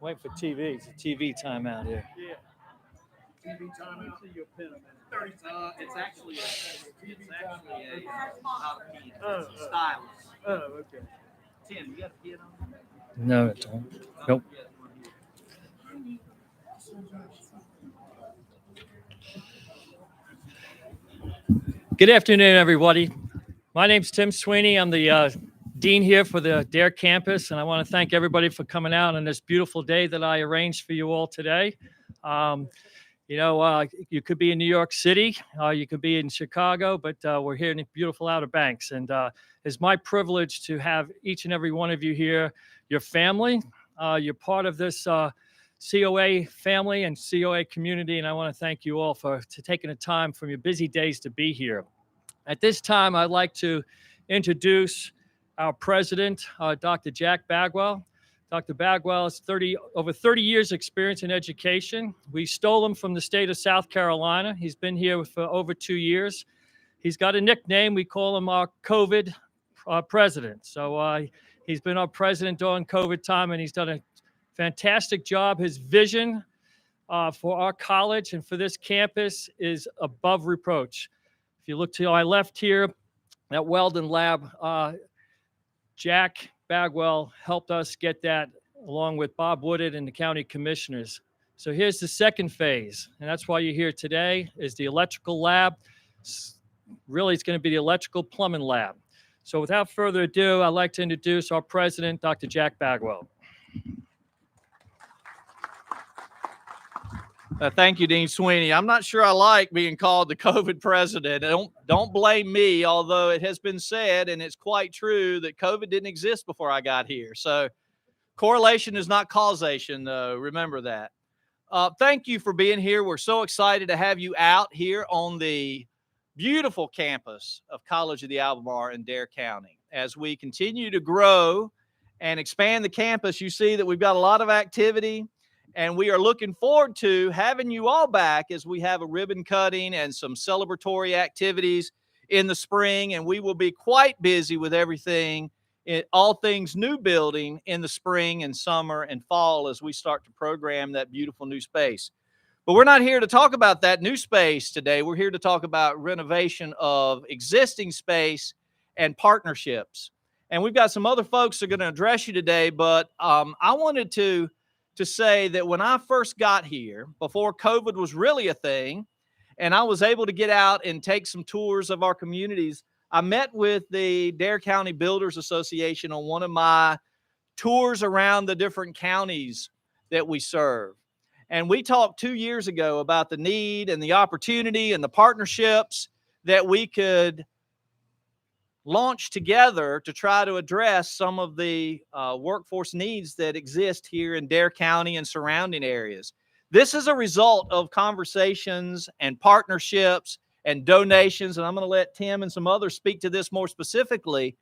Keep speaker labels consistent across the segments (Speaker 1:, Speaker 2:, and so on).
Speaker 1: Wait for TV. It's a TV timeout here.
Speaker 2: Yeah. TV timeout. See your pen a minute. 30
Speaker 3: It's actually not a pen. It's a stylus.
Speaker 2: Oh, okay.
Speaker 3: Tim, you got a pen on?
Speaker 1: No, it don't. Nope. Good afternoon, everybody. My name's Tim Sweeney. I'm the dean here for the DARE campus, and I want to thank everybody for coming out on this beautiful day that I arranged for you all today. You could be in New York City, you could be in Chicago, but we're here in beautiful Outer Banks, and it's my privilege to have each and every one of you here, your family. You're part of this COA family and COA community, and I want to thank you all for taking the time from your busy days to be here. At this time, I'd like to introduce our president, Dr. Jack Bagwell. Dr. Bagwell has over 30 years experience in education. We stole him from the state of South Carolina. He's been here for over 2 years. He's got a nickname. We call him our COVID president. So he's been our president during COVID time, and he's done a fantastic job. His vision for our college and for this campus is above reproach. If you look to my left here, at Weldon Lab, Jack Bagwell helped us get that along with Bob Woodard and the county commissioners. So here's the second phase, and that's why you're here today, is the electrical lab. Really, it's going to be the electrical plumbing lab. So without further ado, I'd like to introduce our president, Dr. Jack Bagwell.
Speaker 3: Thank you, Dean Sweeney. I'm not sure I like being called the COVID president. Don't blame me, although it has been said, and it's quite true, that COVID didn't exist before I got here. So correlation is not causation, though. Remember that. Thank you for being here. We're so excited to have you out here on the beautiful campus of College of the Albemarle in Dare County. As we continue to grow and expand the campus, you see that we've got a lot of activity. And we are looking forward to having you all back as we have a ribbon cutting and some celebratory activities in the spring. And we will be quite busy with everything, all things new building in the spring and summer and fall as we start to program that beautiful new space. But we're not here to talk about that new space today. We're here to talk about renovation of existing space and partnerships. And we've got some other folks that are going to address you today, but I wanted to say that when I first got here, before COVID was really a thing, and I was able to get out and take some tours of our communities, I met with the Dare County Builders Association on one of my tours around the different counties that we serve. And we talked 2 years ago about the need and the opportunity and the partnerships that we could launch together to try to address some of the workforce needs that exist here in Dare County and surrounding areas. This is a result of conversations and partnerships and donations, and I'm going to let Tim and some others speak to this more specifically,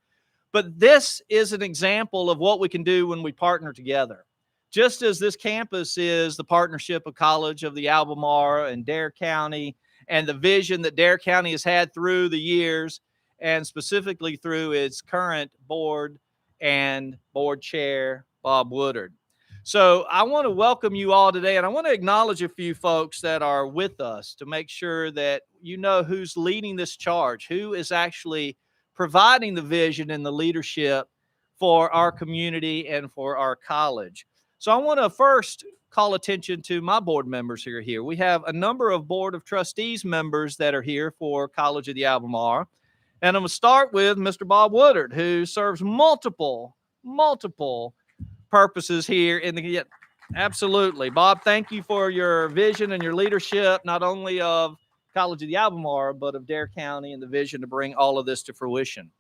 Speaker 3: but this is an example of what we can do when we partner together. Just as this campus is the partnership of College of the Albemarle and Dare County, and the vision that Dare County has had through the years, and specifically through its current board and board chair, Bob Woodard. So I want to welcome you all today, and I want to acknowledge a few folks that are with us to make sure that you know who's leading this charge, who is actually providing the vision and the leadership for our community and for our college. So I want to first call attention to my board members who are here. We have a number of Board of Trustees members that are here for College of the Albemarle. And I'm going to start with Mr. Bob Woodard, who serves multiple purposes here in the, absolutely. Bob, thank you for your vision and your leadership, not only of College of the Albemarle, but of Dare County and the vision to bring all of this to fruition.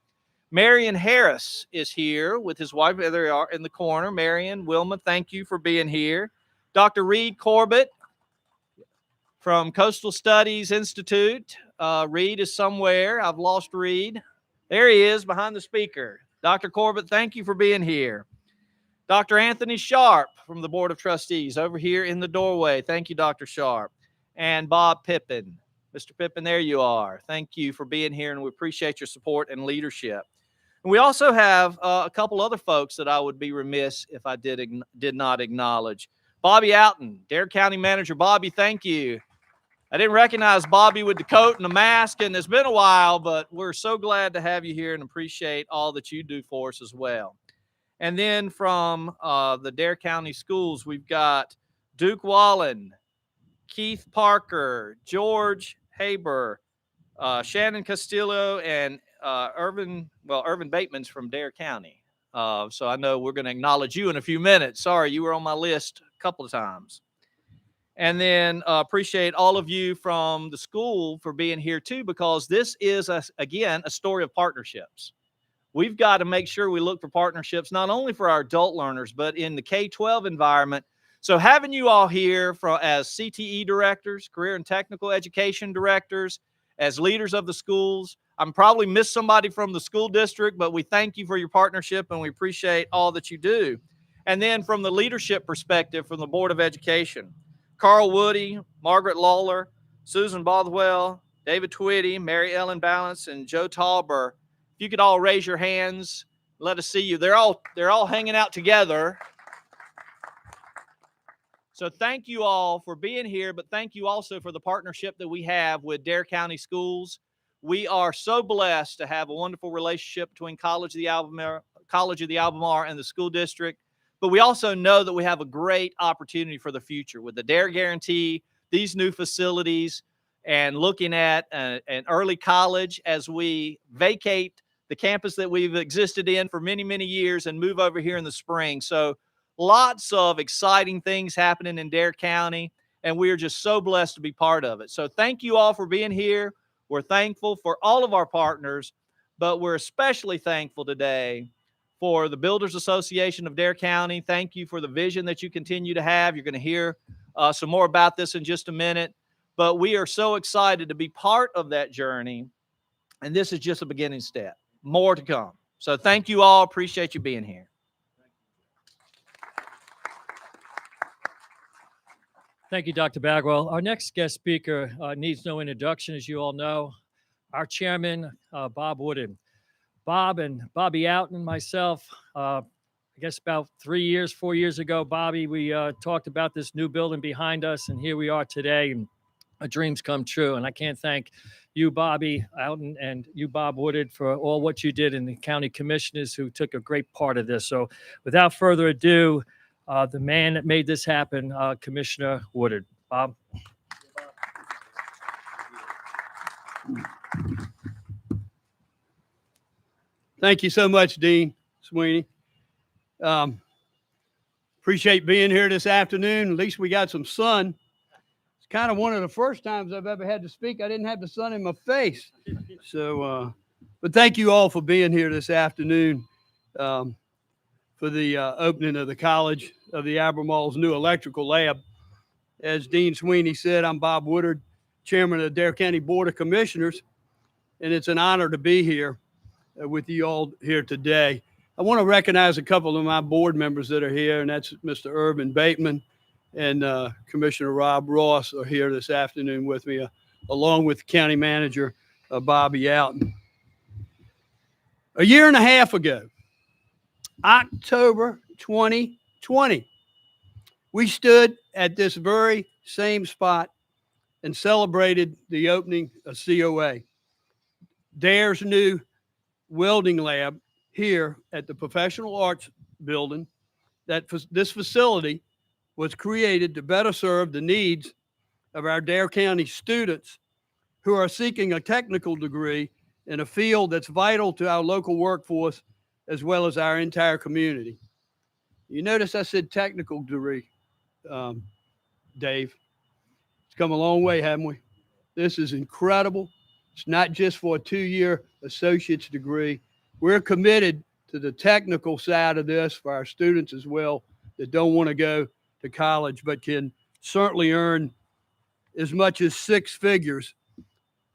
Speaker 3: Marion Harris is here with his wife. There they are in the corner. Marion, Wilma, thank you for being here. Dr. Reed Corbett from Coastal Studies Institute. Reed is somewhere. I've lost Reed. There he is behind the speaker. Dr. Corbett, thank you for being here. Dr. Anthony Sharp from the Board of Trustees over here in the doorway. Thank you, Dr. Sharp. And Bob Pippin. Mr. Pippin, there you are. Thank you for being here, and we appreciate your support and leadership. And we also have a couple other folks that I would be remiss if I did not acknowledge. Bobby Outen, Dare County Manager. Bobby, thank you. I didn't recognize Bobby with the coat and the mask, and it's been a while, but we're so glad to have you here and appreciate all that you do for us as well. And then from the Dare County Schools, we've got Duke Wallen, Keith Parker, George Haber, Shannon Castillo, and Irvin Bateman's from Dare County. So I know we're going to acknowledge you in a few minutes. Sorry, you were on my list a couple of times. And then appreciate all of you from the school for being here too, because this is, again, a story of partnerships. We've got to make sure we look for partnerships, not only for our adult learners, but in the K-12 environment. So having you all here as CTE directors, career and technical education directors, as leaders of the schools, I'm probably missed somebody from the school district, but we thank you for your partnership and we appreciate all that you do. And then from the leadership perspective, from the Board of Education, Carl Woody, Margaret Lawler, Susan Bothwell, David Twitty, Mary Ellen Balance, and Joe Tauber. If you could all raise your hands, let us see you. They're all hanging out together. So thank you all for being here, but thank you also for the partnership that we have with Dare County Schools. We are so blessed to have a wonderful relationship between College of the Albemarle and the school district. But we also know that we have a great opportunity for the future with the Dare Guarantee, these new facilities, and looking at an early college as we vacate the campus that we've existed in for many, many years and move over here in the spring. So lots of exciting things happening in Dare County, and we are just so blessed to be part of it. So thank you all for being here. We're thankful for all of our partners, but we're especially thankful today for the Builders Association of Dare County. Thank you for the vision that you continue to have. You're going to hear some more about this in just a minute, but we are so excited to be part of that journey, and this is just a beginning step. More to come. So thank you all. Appreciate you being here.
Speaker 1: Thank you, Dr. Bagwell. Our next guest speaker needs no introduction, as you all know. Our chairman, Bob Woodard. Bob and Bobby Outen and myself I guess about 4 years ago, Bobby, we talked about this new building behind us, and here we are today. And a dream's come true. And I can't thank you, Bobby Outen, and you, Bob Woodard, for all what you did, and the county commissioners who took a great part of this. So without further ado, the man that made this happen, Commissioner Woodard. Bob.
Speaker 2: Thank you so much, Dean Sweeney. Appreciate being here this afternoon. At least we got some sun. It's kind of one of the first times I've ever had to speak. I didn't have the sun in my face. So, but thank you all for being here this afternoon for the opening of the College of the Albemarle's new electrical lab. As Dean Sweeney said, I'm Bob Woodard, Chairman of the Dare County Board of Commissioners, and it's an honor to be here with you all here today. I want to recognize a couple of my board members that are here, and that's Mr. Urban Bateman and Commissioner Rob Ross are here this afternoon with me, along with County Manager Bobby Outen. A year and a half ago, October 2020, we stood at this very same spot and celebrated the opening of COA, Dare's new welding lab here at the Professional Arts Building. This facility was created to better serve the needs of our Dare County students who are seeking a technical degree in a field that's vital to our local workforce as well as our entire community. You notice I said technical degree, Dave. It's come a long way, haven't we? This is incredible. It's not just for a 2-year associate's degree. We're committed to the technical side of this for our students as well that don't want to go to college, but can certainly earn as much as 6 figures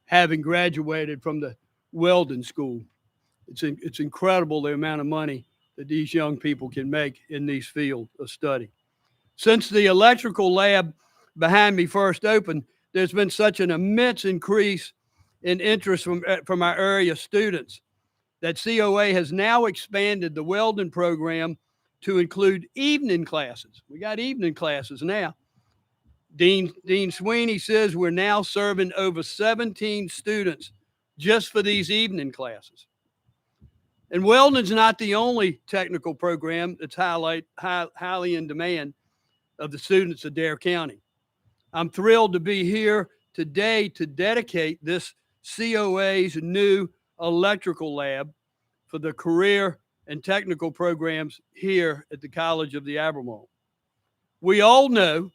Speaker 2: having graduated from the welding school. It's incredible the amount of money that these young people can make in these fields of study. Since the electrical lab behind me first opened, there's been such an immense increase in interest from our area students that COA has now expanded the welding program to include evening classes. We got evening classes now. Dean Sweeney says we're now serving over 17 students just for these evening classes. And welding's not the only technical program that's highly in demand of the students of Dare County. I'm thrilled to be here today to dedicate this COA's new electrical lab for the career and technical programs here at the College of the Albemarle. We all know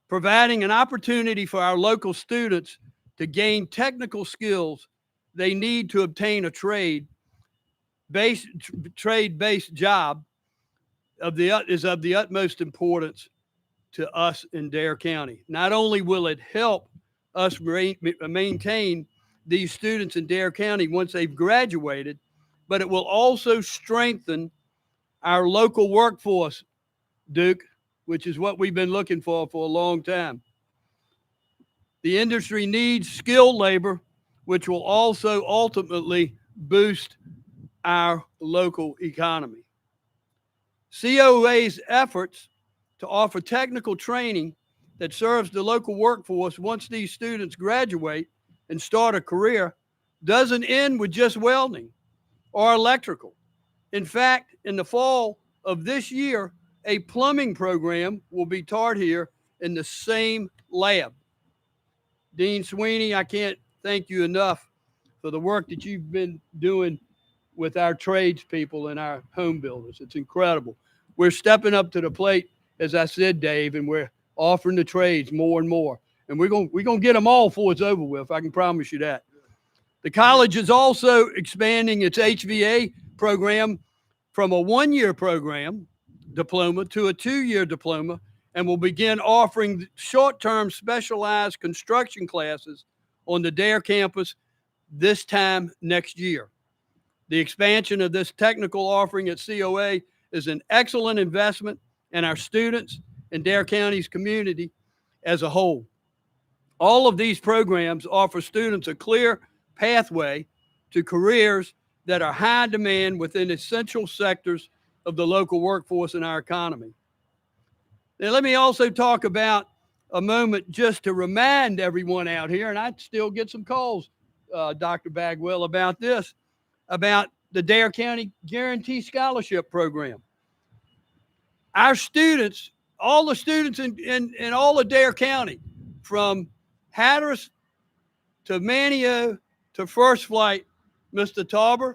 Speaker 2: providing an opportunity for our local students to gain technical skills they need to obtain a trade-based job is of the utmost importance to us in Dare County. Not only will it help us maintain these students in Dare County once they've graduated, but it will also strengthen our local workforce, Duke, which is what we've been looking for a long time. The industry needs skilled labor, which will also ultimately boost our local economy. COA's efforts to offer technical training that serves the local workforce once these students graduate and start a career doesn't end with just welding or electrical. In fact, in the fall of this year, a plumbing program will be taught here in the same lab. Dean Sweeney, I can't thank you enough for the work that you've been doing with our tradespeople and our home builders. It's incredible. We're stepping up to the plate, as I said, Dave, and we're offering the trades more and more. And we're gonna get them all before it's over with, I can promise you that. The college is also expanding its HVA program from a 1-year program diploma to a 2-year diploma, and will begin offering short-term specialized construction classes on the Dare campus this time next year. The expansion of this technical offering at COA is an excellent investment in our students and Dare County's community as a whole. All of these programs offer students a clear pathway to careers that are high demand within essential sectors of the local workforce in our economy. Now, let me also talk about a moment just to remind everyone out here, and I still get some calls, Dr. Bagwell, about this, about the Dare County Guarantee Scholarship Program. Our students, all the students in all of Dare County, from Hatteras to Manteo to First Flight, Mr. Tauber,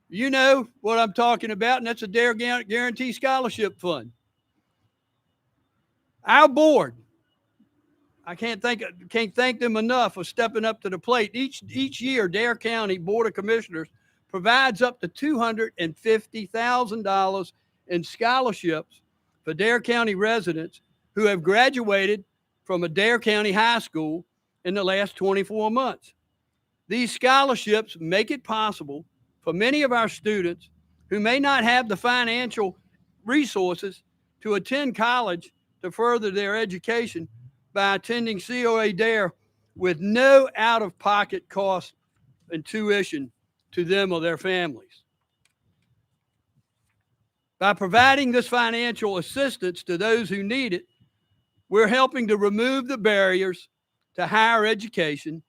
Speaker 2: you know what I'm talking about, and that's a Dare Guarantee Scholarship Fund. Our board, I can't thank them enough for stepping up to the plate. Each year, Dare County Board of Commissioners provides up to $250,000 in scholarships for Dare County residents who have graduated from a Dare County high school in the last 24 months. These scholarships make it possible for many of our students who may not have the financial resources to attend college to further their education by attending COA Dare with no out-of-pocket cost and tuition to them or their families. By providing this financial assistance to those who need it, we're helping to remove the barriers to higher education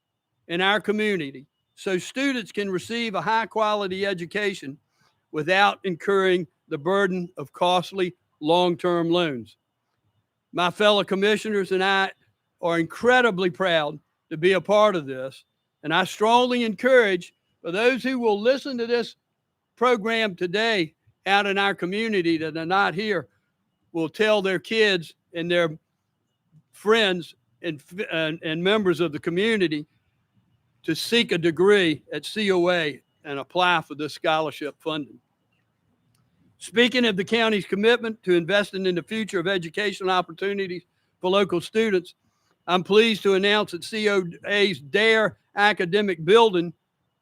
Speaker 2: in our community so students can receive a high-quality education without incurring the burden of costly long-term loans. My fellow commissioners and I are incredibly proud to be a part of this, and I strongly encourage for those who will listen to this program today out in our community that are not here, will tell their kids and their friends and members of the community to seek a degree at COA and apply for this scholarship funding. Speaking of the county's commitment to investing in the future of educational opportunities for local students, I'm pleased to announce that COA's Dare Academic Building,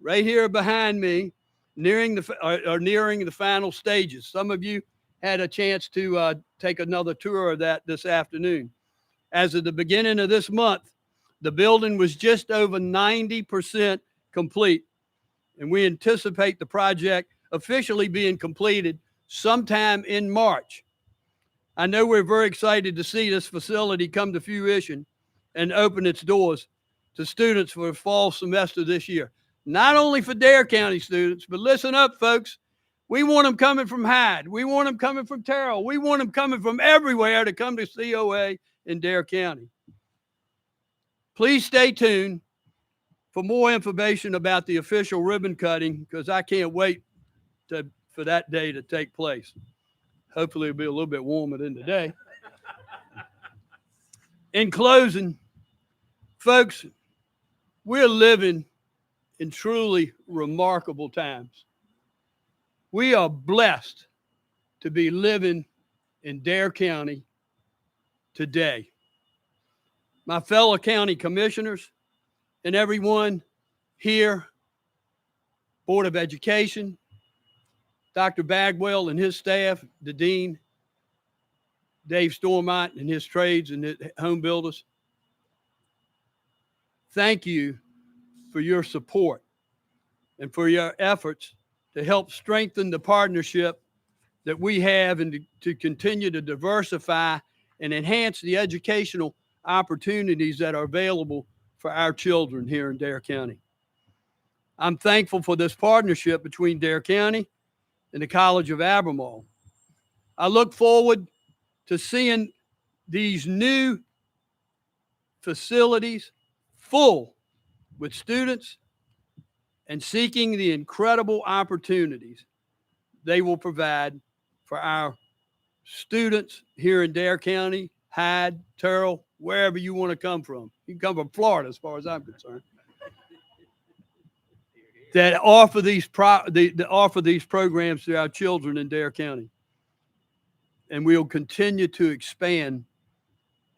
Speaker 2: right here behind me, nearing the final stages. Some of you had a chance to take another tour of that this afternoon. As of the beginning of this month, the building was just over 90% complete, and we anticipate the project officially being completed sometime in March. I know we're very excited to see this facility come to fruition and open its doors to students for the fall semester this year. Not only for Dare County students, but listen up, folks. We want them coming from Hyde. We want them coming from Terrell. We want them coming from everywhere to come to COA in Dare County. Please stay tuned for more information about the official ribbon cutting, because I can't wait for that day to take place. Hopefully it'll be a little bit warmer than today. In closing, folks, we're living in truly remarkable times. We are blessed to be living in Dare County today. My fellow county commissioners and everyone here, Board of Education, Dr. Bagwell and his staff, the dean, Dave Stormont and his trades and his home builders, thank you for your support and for your efforts to help strengthen the partnership that we have and to continue to diversify and enhance the educational opportunities that are available for our children here in Dare County. I'm thankful for this partnership between Dare County and the College of Albemarle. I look forward to seeing these new facilities full with students and seeking the incredible opportunities they will provide for our students here in Dare County, Hyde, Terrell, wherever you want to come from. You can come from Florida as far as I'm concerned. That offer these programs to our children in Dare County. And we'll continue to expand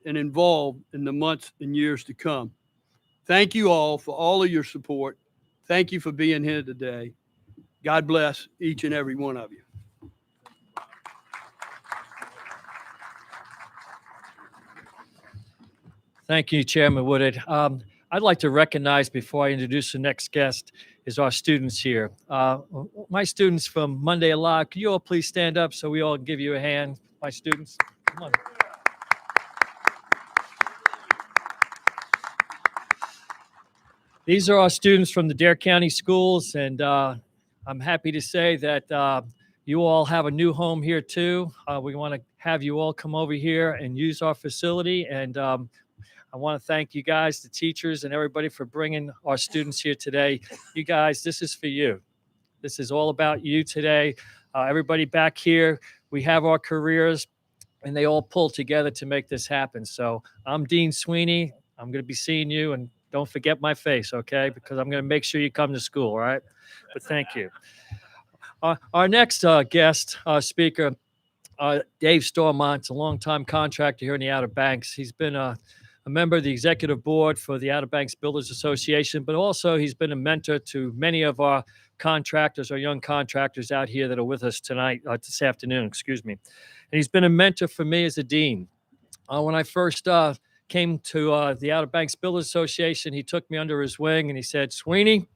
Speaker 2: and involve in the months and years to come. Thank you all for all of your support. Thank you for being here today. God bless each and every one of you.
Speaker 1: Thank you, Chairman Woodard. I'd like to recognize, before I introduce the next guest, is our students here. My students from Monday Alive, can you all please stand up so we all give you a hand? My students, come on. These are our students from the Dare County schools, and I'm happy to say that you all have a new home here too. We want to have you all come over here and use our facility, and I want to thank you guys, the teachers and everybody, for bringing our students here today. You guys, this is for you. This is all about you today. Everybody back here, we have our careers, and they all pull together to make this happen. So I'm Dean Sweeney. I'm going to be seeing you, and don't forget my face, okay? Because I'm going to make sure you come to school, all right? But thank you. Our next guest speaker, Dave Stormont, a longtime contractor here in the Outer Banks. He's been a member of the executive board for the Outer Banks Builders Association, but also he's been a mentor to many of our contractors, our young contractors out here that are with us tonight, this afternoon, excuse me. And he's been a mentor for me as a dean. When I first came to the Outer Banks Builders Association, he took me under his wing and he said, Sweeney,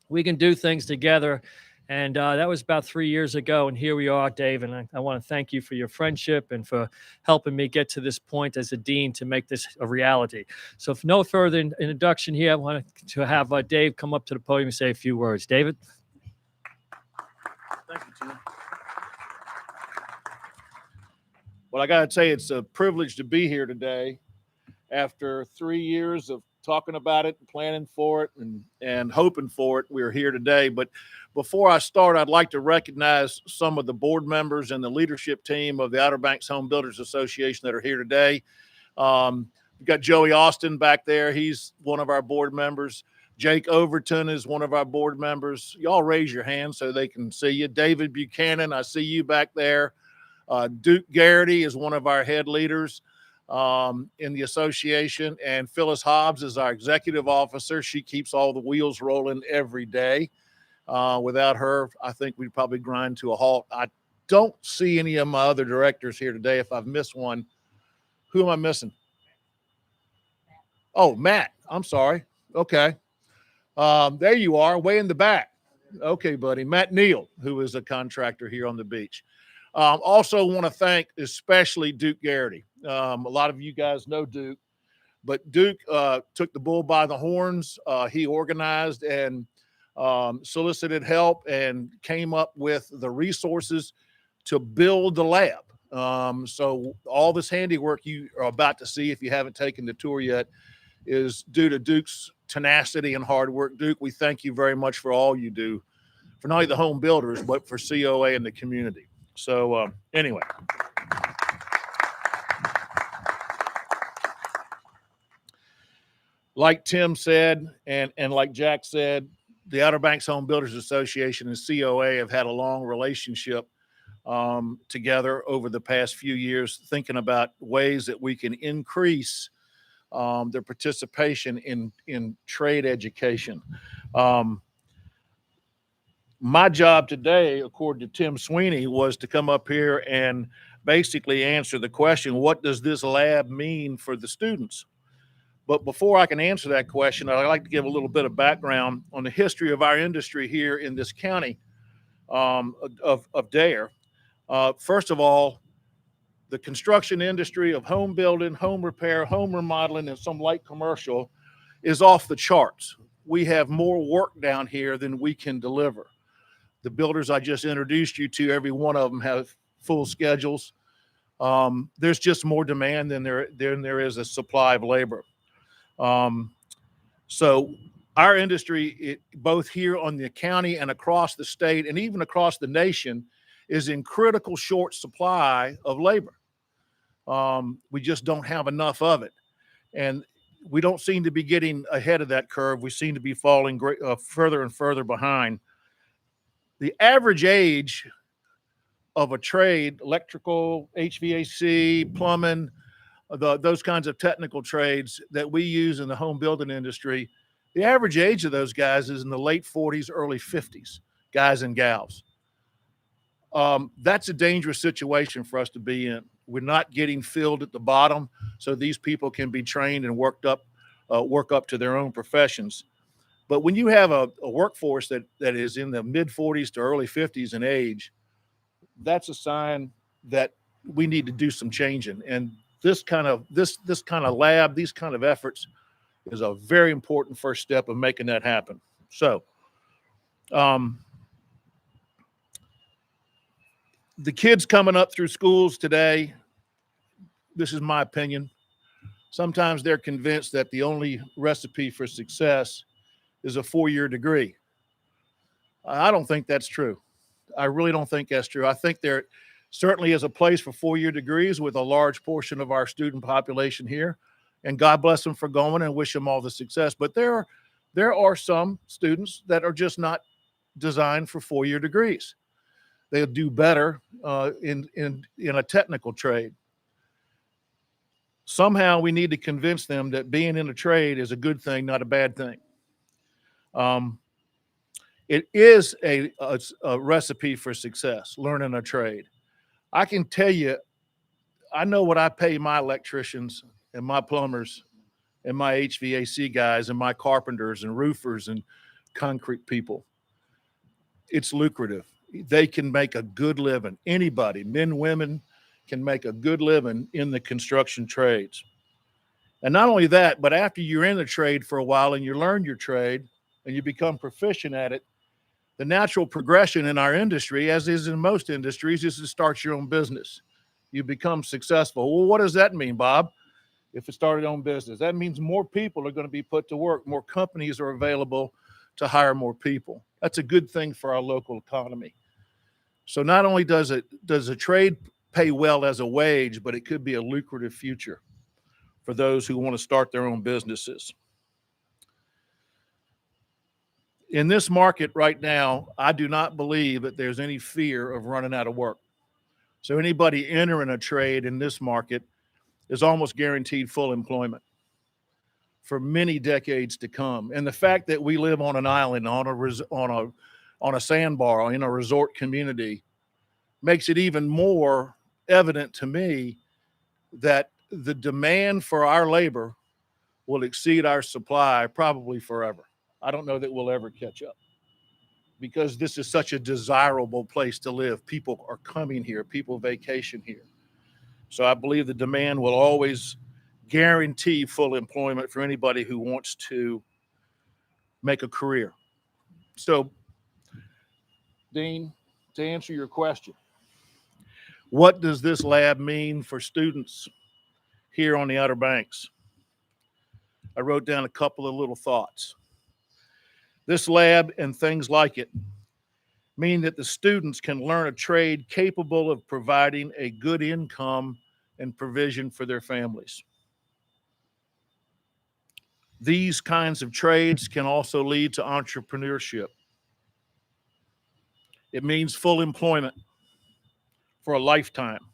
Speaker 1: we can do things together. And that was about 3 years ago. And here we are, Dave. And I want to thank you for your friendship and for helping me get to this point as a dean to make this a reality. So for no further introduction here, I want to have Dave come up to the podium and say a few words. David?
Speaker 4: Thank you, Tim. Well, I got to say, it's a privilege to be here today after 3 years of talking about it and planning for it and hoping for it. We're here today. But before I start, I'd like to recognize some of the board members and the leadership team of the Outer Banks Home Builders Association that are here today. We've got Joey Austin back there. He's one of our board members. Jake Overton is one of our board members. Y'all raise your hand so they can see you. David Buchanan, I see you back there. Duke Garrity is one of our head leaders in the association, and Phyllis Hobbs is our executive officer. She keeps all the wheels rolling every day. Without her, I think we'd probably grind to a halt. I don't see any of my other directors here today. If I've missed one, who am I missing? Oh, Matt. I'm sorry. Okay. There you are, way in the back. Okay, buddy. Matt Neal, who is a contractor here on the beach. Also want to thank especially Duke Garrity. A lot of you guys know Duke, but Duke took the bull by the horns. He organized and solicited help and came up with the resources to build the lab. So all this handiwork you are about to see, if you haven't taken the tour yet, is due to Duke's tenacity and hard work. Duke, we thank you very much for all you do for not only the home builders, but for COA and the community. So anyway. Like Tim said, and like Jack said, the Outer Banks Home Builders Association and COA have had a long relationship together over the past few years, thinking about ways that we can increase their participation in trade education. My job today, according to Tim Sweeney, was to come up here and basically answer the question, what does this lab mean for the students? But before I can answer that question, I'd like to give a little bit of background on the history of our industry here in this county of Dare. First of all, the construction industry of home building, home repair, home remodeling, and some light commercial is off the charts. We have more work down here than we can deliver. The builders I just introduced you to, every one of them have full schedules. There's just more demand than there is a supply of labor. So our industry, both here on the county and across the state and even across the nation, is in critical short supply of labor. We just don't have enough of it. And we don't seem to be getting ahead of that curve. We seem to be falling further and further behind. The average age of a trade, electrical, HVAC, plumbing, those kinds of technical trades that we use in the home building industry, the average age of those guys is in the late 40s, early 50s, guys and gals. That's a dangerous situation for us to be in. We're not getting filled at the bottom, so these people can be trained and work up to their own professions. But when you have a workforce that is in the mid 40s to early 50s in age, that's a sign that we need to do some changing. And this kind of lab, these kind of efforts is a very important first step of making that happen. So the kids coming up through schools today, this is my opinion. Sometimes they're convinced that the only recipe for success is a 4-year degree. I don't think that's true. I really don't think that's true. I think there certainly is a place for 4-year degrees with a large portion of our student population here. And God bless them for going, and wish them all the success. But there are some students that are just not designed for 4-year degrees. They'll do better in a technical trade. Somehow we need to convince them that being in a trade is a good thing, not a bad thing. It is a recipe for success, learning a trade. I can tell you, I know what I pay my electricians and my plumbers and my HVAC guys and my carpenters and roofers and concrete people. It's lucrative. They can make a good living. Anybody, men, women, can make a good living in the construction trades. And not only that, but after you're in the trade for a while and you learn your trade and you become proficient at it, the natural progression in our industry, as is in most industries, is to start your own business. You become successful. Well, what does that mean, Bob? If it started your own business, that means more people are going to be put to work. More companies are available to hire more people. That's a good thing for our local economy. So not only does a trade pay well as a wage, but it could be a lucrative future for those who want to start their own businesses. In this market right now, I do not believe that there's any fear of running out of work. So anybody entering a trade in this market is almost guaranteed full employment for many decades to come. And the fact that we live on an island, on a sandbar, in a resort community, makes it even more evident to me that the demand for our labor will exceed our supply probably forever. I don't know that we'll ever catch up, because this is such a desirable place to live. People are coming here, people vacation here. So I believe the demand will always guarantee full employment for anybody who wants to make a career. So, Dean, to answer your question, what does this lab mean for students here on the Outer Banks? I wrote down a couple of little thoughts. This lab and things like it mean that the students can learn a trade capable of providing a good income and provision for their families. These kinds of trades can also lead to entrepreneurship. It means full employment for a lifetime.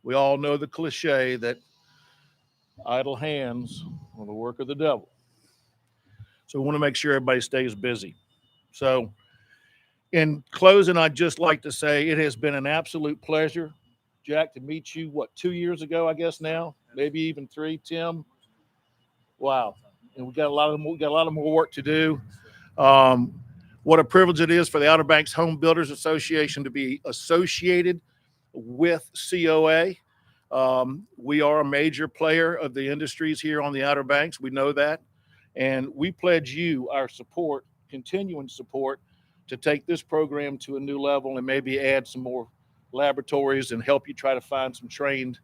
Speaker 4: We all know the cliche that idle hands are the work of the devil. So we want to make sure everybody stays busy. So in closing, I'd just like to say it has been an absolute pleasure, Jack, to meet you, 2 years ago, I guess now, maybe even 3, Tim. Wow. And we got a lot of more work to do. What a privilege it is for the Outer Banks Home Builders Association to be associated with COA. We are a major player of the industries here on the Outer Banks. We know that. And we pledge you our support, continuing support, to take this program to a new level and maybe add some more laboratories and help you try to find some trained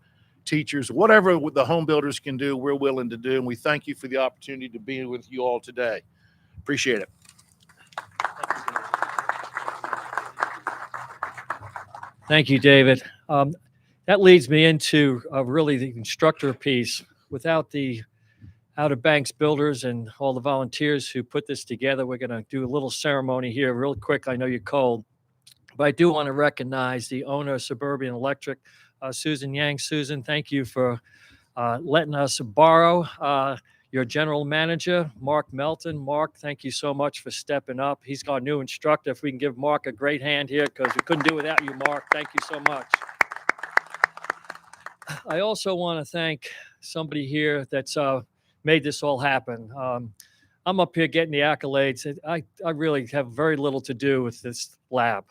Speaker 4: teachers. Whatever the home builders can do, we're willing to do. And we thank you for the opportunity to be with you all today. Appreciate it.
Speaker 1: Thank you, David. That leads me into really the instructor piece. Without the Outer Banks builders and all the volunteers who put this together, we're going to do a little ceremony here real quick. I know you're cold, but I do want to recognize the owner of Suburban Electric, Susan Yang. Susan, thank you for letting us borrow your general manager, Mark Melton. Mark, thank you so much for stepping up. He's our new instructor. If we can give Mark a great hand here, because we couldn't do it without you, Mark. Thank you so much. I also want to thank somebody here that's made this all happen. I'm up here getting the accolades. I really have very little to do with this lab.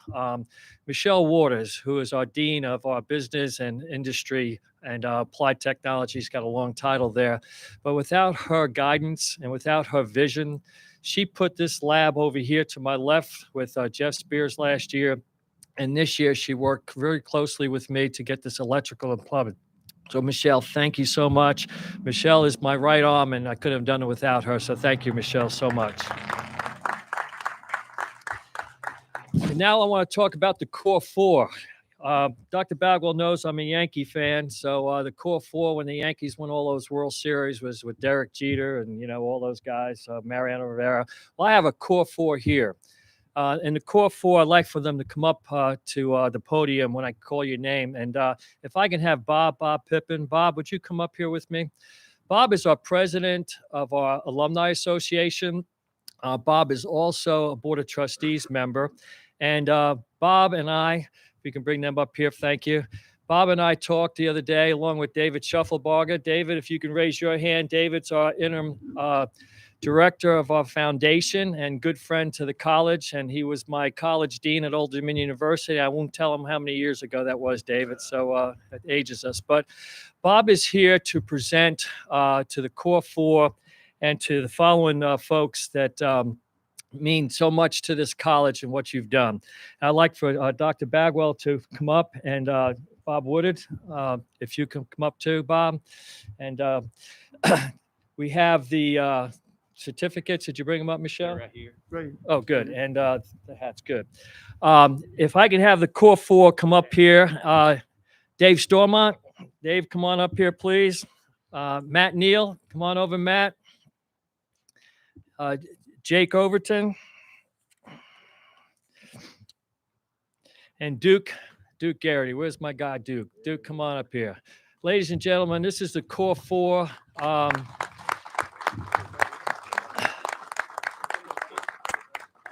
Speaker 1: Michelle Waters, who is our Dean of our Business and Industry and Applied Technologies, got a long title there. But without her guidance and without her vision, she put this lab over here to my left with Jeff Spears last year. And this year, she worked very closely with me to get this electrical and plumbing. So, Michelle, thank you so much. Michelle is my right arm, and I couldn't have done it without her. So thank you, Michelle, so much. And now I want to talk about the core four. Dr. Bagwell knows I'm a Yankee fan. So the core four, when the Yankees won all those World Series, was with Derek Jeter and, all those guys, Mariano Rivera. Well, I have a core four here. And the core four, I'd like for them to come up to the podium when I call your name. And if I can have Bob Pippin. Bob, would you come up here with me? Bob is our president of our Alumni Association. Bob is also a Board of Trustees member. And Bob and I, if you can bring them up here, thank you. Bob and I talked the other day along with David Shufflebarger. David, if you can raise your hand. David's our interim director of our foundation and good friend to the college. And he was my college dean at Old Dominion University. I won't tell him how many years ago that was, David. So that ages us. But Bob is here to present to the core four and to the following folks that mean so much to this college and what you've done. I'd like for Dr. Bagwell to come up, and Bob Woodard, if you can come up too, Bob. And we have the certificates. Did you bring them up, Michelle?
Speaker 3: Right here.
Speaker 2: Great.
Speaker 1: Oh, good. And the hat's good. If I can have the core four come up here. Dave Stormont. Dave, come on up here, please. Matt Neal. Come on over, Matt. Jake Overton. And Duke Garrity. Where's my guy, Duke? Duke, come on up here. Ladies and gentlemen, this is the core four.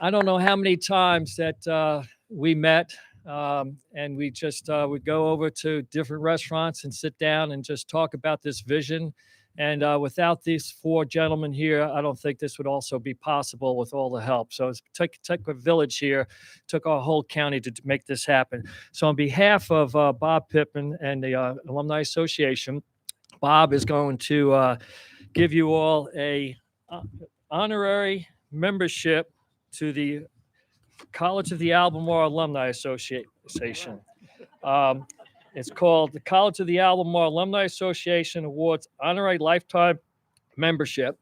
Speaker 1: I don't know how many times that we met and we just would go over to different restaurants and sit down and just talk about this vision. And without these four gentlemen here, I don't think this would also be possible with all the help. So it took a village here, took our whole county to make this happen. So on behalf of Bob Pippin and the Alumni Association, Bob is going to give you all a honorary membership to the College of the Albemarle Alumni Association. It's called the College of the Albemarle Alumni Association Awards Honorary Lifetime Membership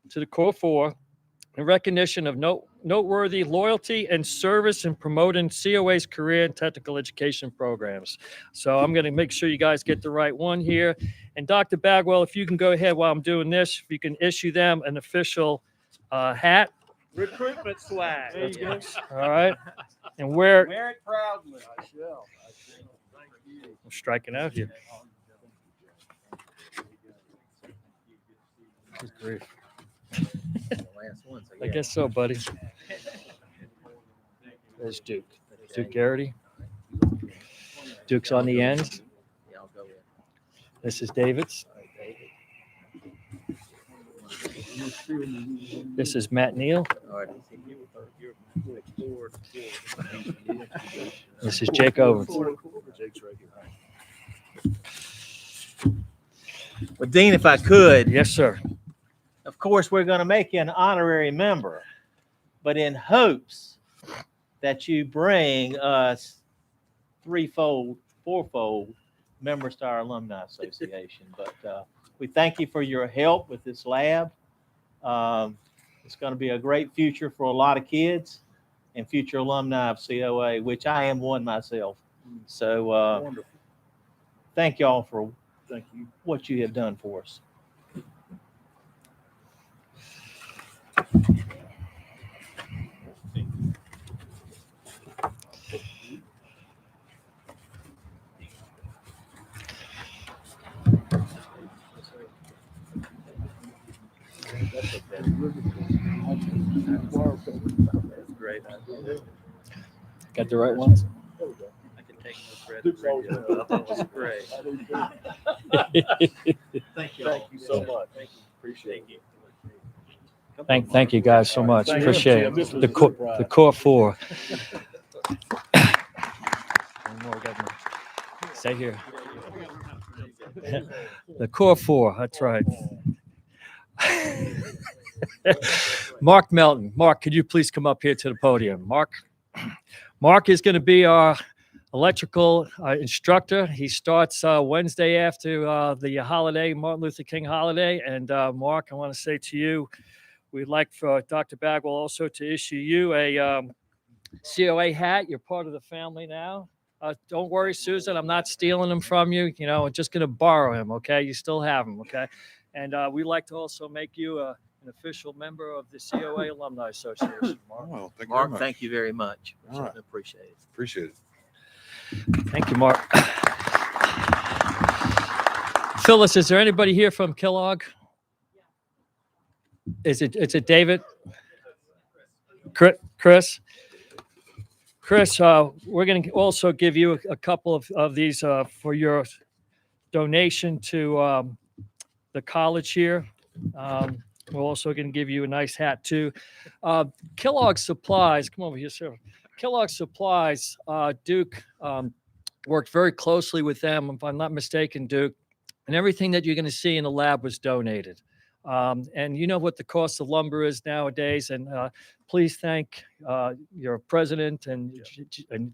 Speaker 1: to the Core Four in recognition of noteworthy loyalty and service in promoting COA's career and technical education programs. So I'm going to make sure you guys get the right one here. And Dr. Bagwell, if you can go ahead while I'm doing this, if you can issue them an official hat.
Speaker 3: Recruitment swag.
Speaker 1: There you go. All right. And wear
Speaker 3: it proudly.
Speaker 4: I shall. Thank you.
Speaker 1: I'm striking out here. Good grief. I guess so, buddy. There's Duke. Duke Garrity. Duke's on the end. This is David's. This is Matt Neal. This is Jake Owens.
Speaker 5: Well, Dean, if I could,
Speaker 1: Yes, sir.
Speaker 5: of course, we're going to make you an honorary member, but in hopes that you bring us fourfold members to our Alumni Association. But we thank you for your help with this lab. It's going to be a great future for a lot of kids and future alumni of COA, which I am one myself. So
Speaker 4: Wonderful.
Speaker 5: thank y'all for
Speaker 4: Thank you.
Speaker 5: what you have done for us.
Speaker 3: Great.
Speaker 1: Got the right ones?
Speaker 3: I can take no credit for it. I thought it was great.
Speaker 5: Thank you.
Speaker 4: Thank you so much. Appreciate it.
Speaker 1: Thank you guys so much.
Speaker 4: Thank you.
Speaker 1: Appreciate
Speaker 4: Yeah,
Speaker 1: it.
Speaker 4: this was
Speaker 1: The
Speaker 4: a
Speaker 1: core,
Speaker 4: surprise.
Speaker 1: the core four. One more, Governor. Stay here. The core four. That's right. Mark Melton. Mark, could you please come up here to the podium? Mark is going to be our electrical instructor. He starts Wednesday after the holiday, Martin Luther King holiday. And Mark, I want to say to you, we'd like for Dr. Bagwell also to issue you a COA hat. You're part of the family now. Don't worry, Susan, I'm not stealing them from you. You know, I'm just going to borrow him, okay? You still have them, okay? And we'd like to also make you an official member of the COA Alumni Association, Mark.
Speaker 6: Oh, thank you very
Speaker 5: Mark,
Speaker 6: much.
Speaker 5: thank you very much.
Speaker 6: All right.
Speaker 5: Appreciate it.
Speaker 6: Appreciate it.
Speaker 1: Thank you, Mark. Phyllis, is there anybody here from Kellogg? Is it David? Chris? Chris, we're going to also give you a couple of these for your donation to the college here. We're also going to give you a nice hat too. Kellogg Supplies, come over here, sir. Kellogg Supplies, Duke worked very closely with them, if I'm not mistaken, Duke, and everything that you're going to see in the lab was donated. And you know what the cost of lumber is nowadays. And please thank your president and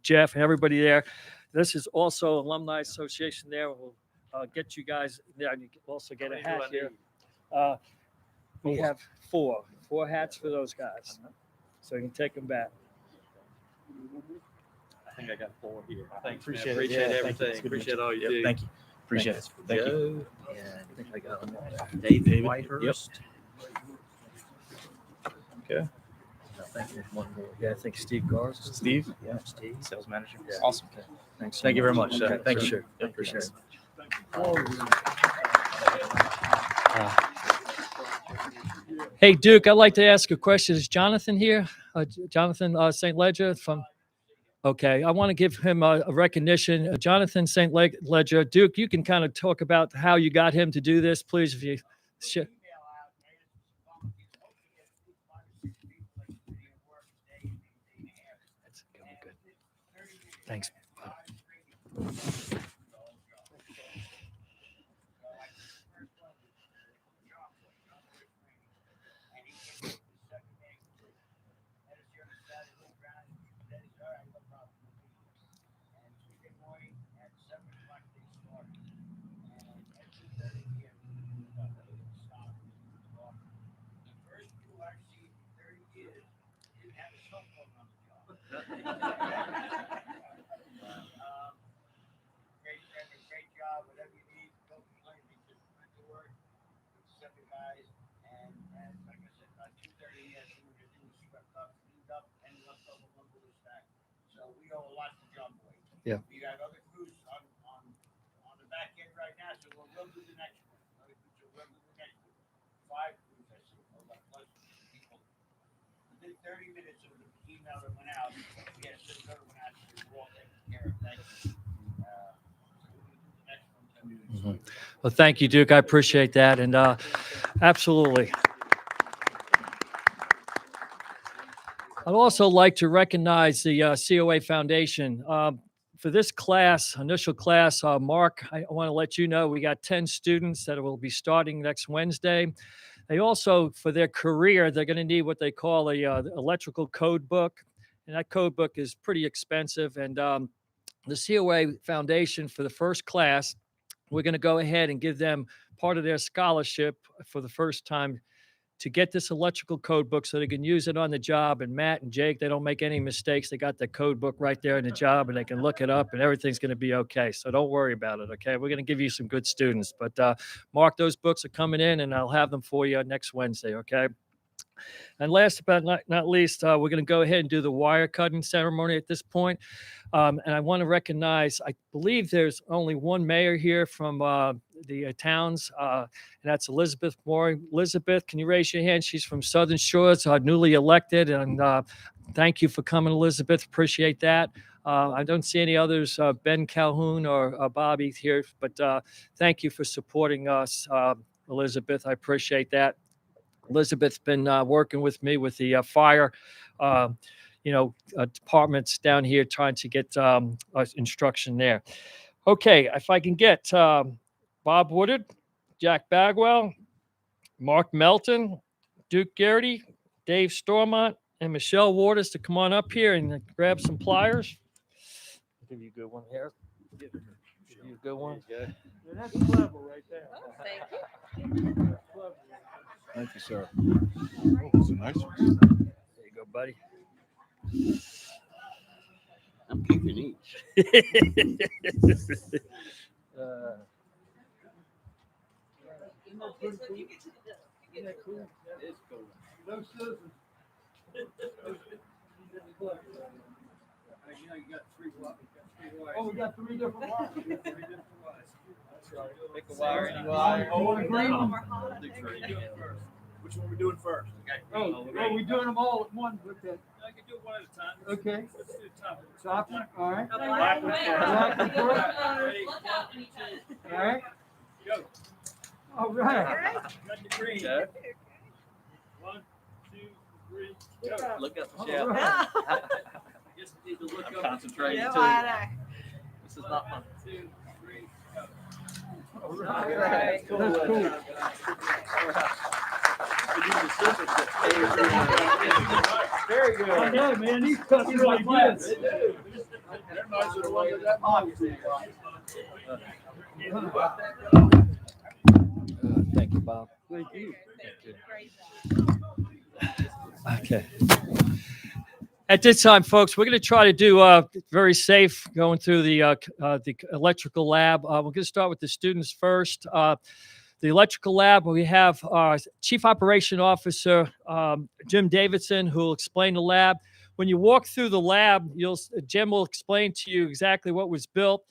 Speaker 1: Jeff and everybody there. This is also Alumni Association there. We'll get you guys there. You can also get a hat here. We have four hats for those guys. So you can take them back.
Speaker 3: I think I got 4 here. Thanks,
Speaker 5: Appreciate
Speaker 3: man.
Speaker 5: it.
Speaker 3: Appreciate
Speaker 5: Yeah, thank you.
Speaker 3: everything.
Speaker 5: It's good to
Speaker 3: Appreciate
Speaker 5: meet you.
Speaker 3: all you
Speaker 5: Yep,
Speaker 3: do.
Speaker 5: thank you. Appreciate it. Thank you.
Speaker 3: Joe.
Speaker 5: And I think I got
Speaker 3: David Whitehurst.
Speaker 5: I think there's one more.
Speaker 1: Yeah, I think Steve Garza.
Speaker 5: Steve?
Speaker 1: Yeah, Steve.
Speaker 5: Sales manager.
Speaker 1: Yeah.
Speaker 5: Awesome.
Speaker 1: Thanks. so
Speaker 5: Thank you very much.
Speaker 1: Okay,
Speaker 5: Thank you.
Speaker 1: sure.
Speaker 5: Appreciate it.
Speaker 1: Hey, Duke, I'd like to ask a question. Is Jonathan here? Jonathan St. Ledger from. Okay, I want to give him a recognition. Jonathan St. Ledger. Duke, you can kind of talk about how you got him to do this, please, if you. That's gonna be good. Thanks.
Speaker 7: Great job, whatever you need, don't complain, because went to work, 7 guys, and like I said, about 2:30, he had some of his things swept up, cleaned up, and left over lumber was stacked. So we owe a lot to John Boy.
Speaker 1: Yeah.
Speaker 7: We got other crews on the back end right now, so we'll do the next one. Other crews, so we'll do the next one. 5 crews, I see, plus people. Within 30 minutes of the email that went out, we had 6 other one out, so we're all taken care of. Thank you.
Speaker 1: Well, thank you, Duke. I appreciate that. And absolutely. I'd also like to recognize the COA Foundation. For this class, initial class, Mark, I want to let you know we got 10 students that will be starting next Wednesday. They also, for their career, they're going to need what they call a electrical code book. And that code book is pretty expensive. And the COA Foundation, for the first class, we're going to go ahead and give them part of their scholarship for the first time to get this electrical code book so they can use it on the job. And Matt and Jake, they don't make any mistakes. They got the code book right there in the job and they can look it up and everything's going to be okay. So don't worry about it, okay? We're going to give you some good students. But Mark, those books are coming in and I'll have them for you next Wednesday, okay? And last but not least, we're going to go ahead and do the wire cutting ceremony at this point. And I want to recognize, I believe there's only one mayor here from the towns, and that's Elizabeth Moore. Elizabeth, can you raise your hand? She's from Southern Shores, newly elected. And thank you for coming, Elizabeth. Appreciate that. I don't see any others, Ben Calhoun or Bobby here, but thank you for supporting us, Elizabeth. I appreciate that. Elizabeth's been working with me with the fire, departments down here trying to get instruction there. Okay, if I can get Bob Woodard, Jack Bagwell, Mark Melton, Duke Garrity, Dave Stormont, and Michelle Waters to come on up here and grab some pliers. I'll give you a good one here. Give you a good one.
Speaker 2: Yeah, that's clever right there.
Speaker 4: Thank you, sir. Oh, those are nice ones.
Speaker 1: There you go, buddy.
Speaker 2: I'm keeping each. No scissors. Oh, we got three different wires.
Speaker 3: Pick a wire, any wire.
Speaker 4: Which one are we doing first?
Speaker 2: Oh, we doing them all at once with that?
Speaker 7: I can do it one at a time.
Speaker 2: Okay.
Speaker 7: Let's do the top one.
Speaker 2: Top one, all right.
Speaker 7: Black one
Speaker 2: Black one first.
Speaker 7: Ready?
Speaker 2: All right.
Speaker 7: Go.
Speaker 2: All right.
Speaker 7: Got the green.
Speaker 3: Okay.
Speaker 7: 1, 2, 3, go.
Speaker 3: Look up,
Speaker 2: All
Speaker 3: Michelle.
Speaker 2: right.
Speaker 7: Just need to look
Speaker 3: I'm
Speaker 7: up.
Speaker 3: concentrating too. This is not fun.
Speaker 7: 2, 3, go.
Speaker 2: All right. That's cool.
Speaker 3: Very good.
Speaker 2: I know, man. These cuts really good.
Speaker 4: They're nicer than one that obviously.
Speaker 1: Thank you, Bob.
Speaker 2: Thank you.
Speaker 1: Okay. At this time, folks, we're going to try to do very safe going through the electrical lab. We're going to start with the students first. The electrical lab, we have our Chief Operation Officer, Jim Davidson, who will explain the lab. When you walk through the lab, Jim will explain to you exactly what was built.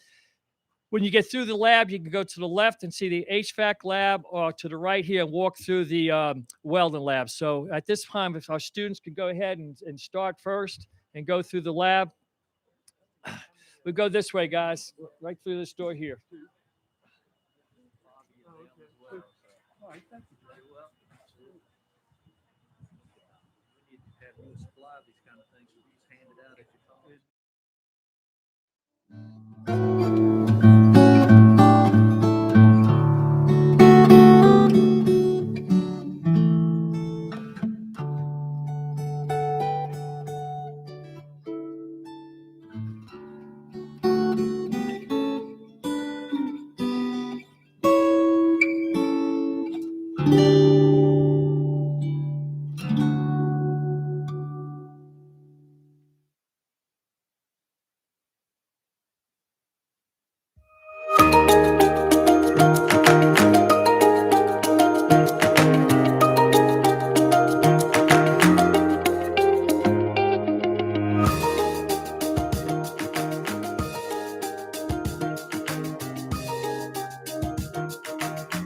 Speaker 1: When you get through the lab, you can go to the left and see the HVAC lab, or to the right here and walk through the welding lab. So at this time, if our students could go ahead and start first and go through the lab. We go this way, guys, right through this door here.